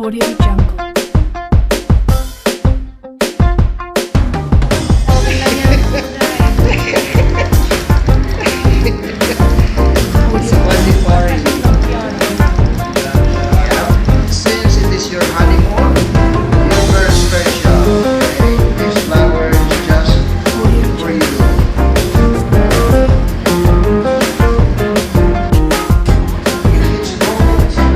Audio Jungle. Since it is your honeymoon, you're very special. Okay? This flower is just for you. It's gold, girl.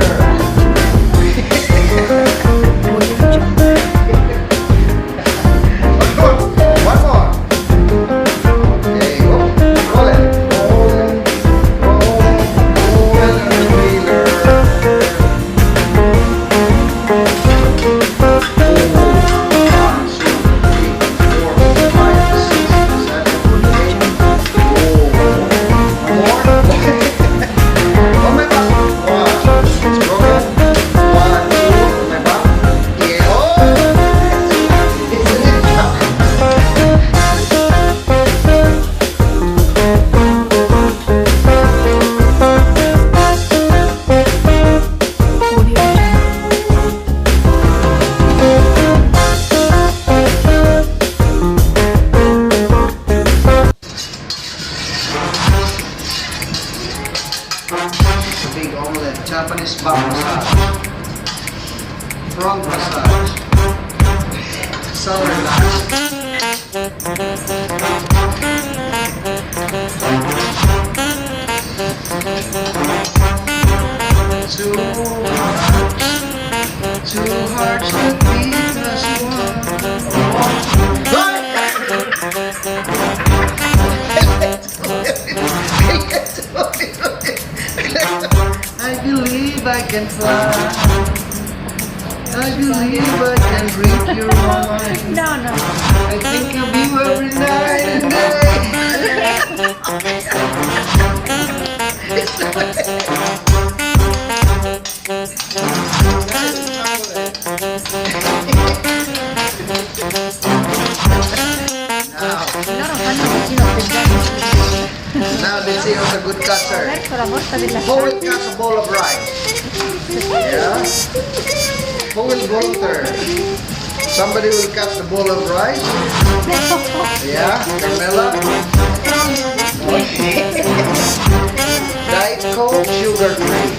One more. Okay, go. Roll it. Roll it. Roll it. Roll it. Wheeler. Big omelette, Japanese back massage, front massage, so relaxed. Two hearts that beat as one. I believe I can fly. I believe I can read your mind. No. I think of you every night and day. Now let's see who's a good cutter. Who will cut a bowl of rice? Yeah. Who will volunteer? Somebody will cut the bowl of rice? Yeah, Carmela? Okay. Diet Coke, sugar free.